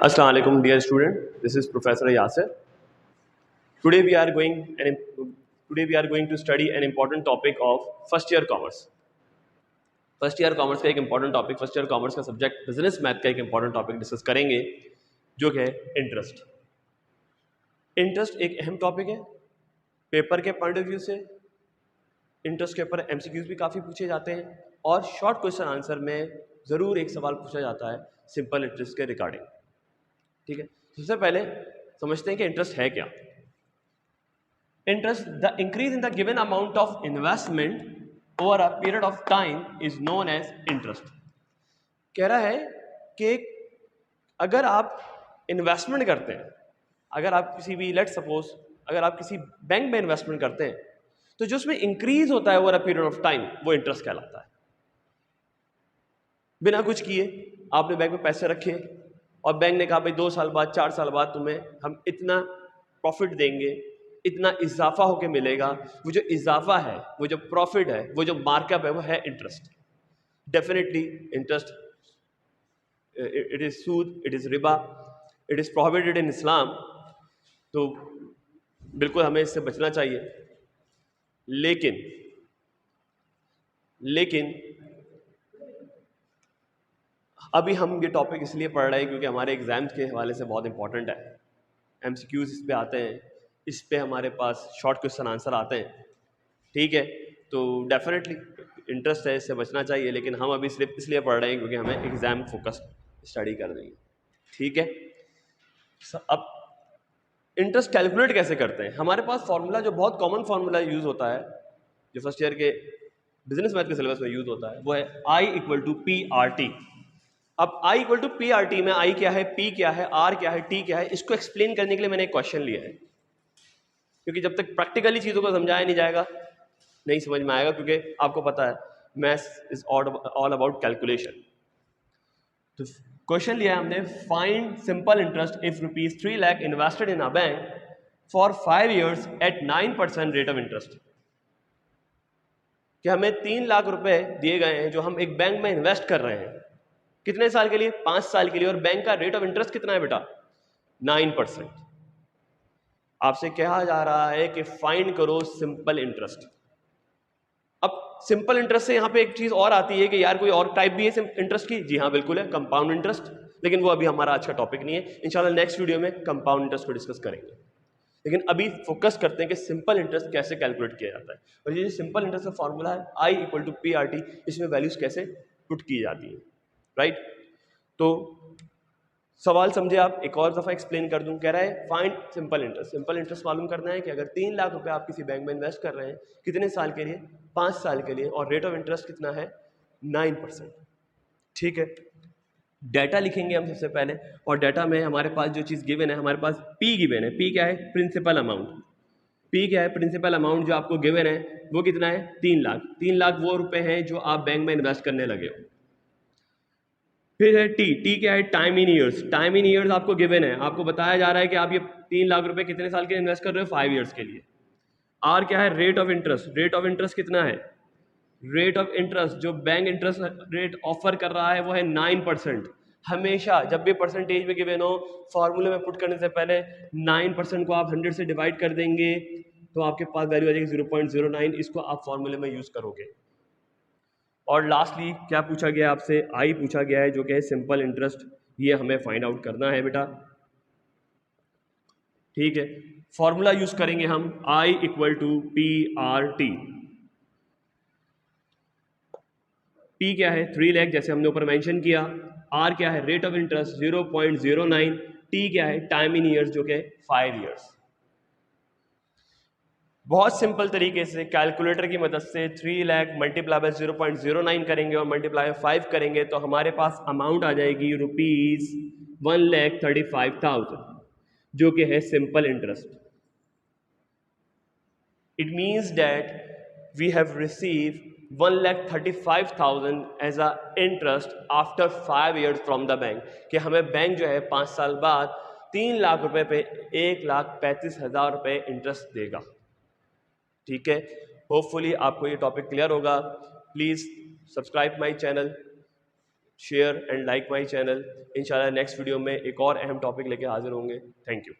Assalamu alaikum, dear student. This is Professor Yasir. Today we are going to study an important topic of first year commerce. First year commerce का एक important topic, first year commerce का subject business math का एक important topic discuss करेंगे, जो कि है interest. Interest एक अहम टॉपिक है पेपर के पॉइंट ऑफ व्यू से। इंटरेस्ट के ऊपर एमसीक्यूज भी काफ़ी पूछे जाते हैं और शॉर्ट क्वेश्चन आंसर में ज़रूर एक सवाल पूछा जाता है सिंपल इंटरेस्ट के रिगार्डिंग। ठीक है, सबसे पहले समझते हैं कि इंटरेस्ट है क्या। Interest, the increase in the given amount of investment over a period of time is known as interest. कह रहा है कि अगर आप इन्वेस्टमेंट करते हैं, अगर आप किसी भी लेट सपोज अगर आप किसी बैंक में इन्वेस्टमेंट करते हैं तो जो उसमें इंक्रीज होता है over a period of time वो इंटरेस्ट कहलाता है। बिना कुछ किए आपने बैंक में पैसे रखे और बैंक ने कहा भाई 2 साल बाद 4 साल बाद तुम्हें हम इतना प्रॉफिट देंगे, इतना इजाफा होके मिलेगा। वो जो इजाफा है, वो जो प्रॉफिट है, वो जो मार्कअप है, वो है interest. Definitely interest, it is सूद, इट इज रिबा, it is prohibited in Islam. तो बिल्कुल हमें इससे बचना चाहिए। लेकिन अभी हम ये टॉपिक इसलिए पढ़ रहे हैं क्योंकि हमारे एग्जाम्स के हवाले से बहुत इंपॉर्टेंट है। एमसीक्यूज इस पे आते हैं, इस पे हमारे पास शॉर्ट क्वेश्चन आंसर आते हैं। ठीक है, तो डेफिनेटली इंटरेस्ट है, इससे बचना चाहिए। लेकिन हम अभी सिर्फ इसलिए पढ़ रहे हैं क्योंकि हमें एग्जाम फोकस स्टडी करनी है। ठीक है, अब इंटरेस्ट कैलकुलेट कैसे करते हैं। हमारे पास फॉर्मूला, जो बहुत कॉमन फॉर्मूला यूज होता है, जो फर्स्ट ईयर के बिजनेस मैथ के सिलेबस में यूज होता है, वो है I equal to P R T. अब I equal to P R T में I क्या है, P क्या है, R क्या है, T क्या है, इसको एक्सप्लेन करने के लिए मैंने एक क्वेश्चन लिया है। क्योंकि जब तक प्रैक्टिकली चीज़ों को समझाया नहीं जाएगा नहीं समझ में आएगा, क्योंकि आपको पता है maths is all about calculation. तो क्वेश्चन लिया है हमने, find simple interest if ₹3 lakh invested in a bank for 5 years at 9% rate of interest. कि हमें 3 लाख रुपए दिए गए हैं जो हम एक बैंक में इन्वेस्ट कर रहे हैं, कितने साल के लिए, 5 साल के लिए, और बैंक का रेट ऑफ इंटरेस्ट कितना है बेटा, 9%। आपसे कहा जा रहा है कि फाइंड करो सिंपल इंटरेस्ट। अब सिंपल इंटरेस्ट से यहां पे एक चीज और आती है कि यार कोई और टाइप भी है इंटरेस्ट की। जी हाँ, बिल्कुल है, कंपाउंड इंटरेस्ट। लेकिन वो अभी हमारा आज का टॉपिक नहीं है। इंशाल्लाह नेक्स्ट वीडियो में कंपाउंड इंटरेस्ट को डिस्कस करेंगे। लेकिन अभी फोकस करते हैं कि सिंपल इंटरेस्ट कैसे कैलकुलेट किया जाता है। और ये जो सिंपल इंटरेस्ट का फॉर्मूला है I equal to P R T, इसमें वैल्यूज कैसे पुट की जाती है, राइट। तो सवाल समझे आप, एक और दफा एक्सप्लेन कर दूं। कह रहा है find simple interest. Simple interest मालूम करना है कि अगर 3 लाख रुपए आप किसी बैंक में इन्वेस्ट कर रहे हैं, कितने साल के लिए, 5 साल के लिए, और रेट ऑफ इंटरेस्ट कितना है, 9%। ठीक है, डाटा लिखेंगे हम सबसे पहले। और डाटा में हमारे पास जो चीज़ गिवन है, हमारे पास P गिवन है। P क्या है, प्रिंसिपल अमाउंट। P क्या है, प्रिंसिपल अमाउंट जो आपको गिवन है वो कितना है, 3 लाख। 3 लाख वो रुपए हैं जो आप बैंक में इन्वेस्ट करने लगे हो। फिर है T क्या है, time in years. Time in years आपको गिवन है, आपको बताया जा रहा है कि आप ये 3 लाख रुपए कितने साल के इन्वेस्ट कर रहे हो, 5 years के लिए। R क्या है, rate of interest. Rate of interest कितना है, रेट ऑफ इंटरेस्ट जो बैंक इंटरेस्ट रेट ऑफर कर रहा है वो है 9%। हमेशा जब भी परसेंटेज में गिवन हो, फॉर्मूले में पुट करने से पहले 9% को आप 100 से डिवाइड कर देंगे तो आपके पास वैल्यू आ जाएगी 0.09। इसको आप फॉर्मूले में यूज करोगे। और लास्टली क्या पूछा गया आपसे, I पूछा गया है जो कि है सिंपल इंटरेस्ट। ये हमें फाइंड आउट करना है बेटा। ठीक है, फॉर्मूला यूज करेंगे हम I equal to P R T. P क्या है, 3 लाख जैसे हमने ऊपर मेंशन किया। R क्या है, रेट ऑफ इंटरेस्ट 0.09। T क्या है, टाइम इन ईयर्स जो कि 5 years। बहुत सिंपल तरीके से कैलकुलेटर की मदद से 3 लाख मल्टीप्लाई बाय 0.09 करेंगे और मल्टीप्लाई 5 करेंगे तो हमारे पास अमाउंट आ जाएगी ₹1,35,000 जो कि है simple interest. It means that we have receive 1,35,000 as a interest after 5 years from the bank. कि हमें बैंक जो है 5 साल बाद 3 लाख रुपए पे 1,35,000 रुपए इंटरेस्ट देगा। ठीक है, होपफुली आपको ये टॉपिक क्लियर होगा। Please subscribe my channel, share and like my channel. इंशाल्लाह नेक्स्ट वीडियो में एक और अहम टॉपिक लेके हाजिर होंगे। Thank you.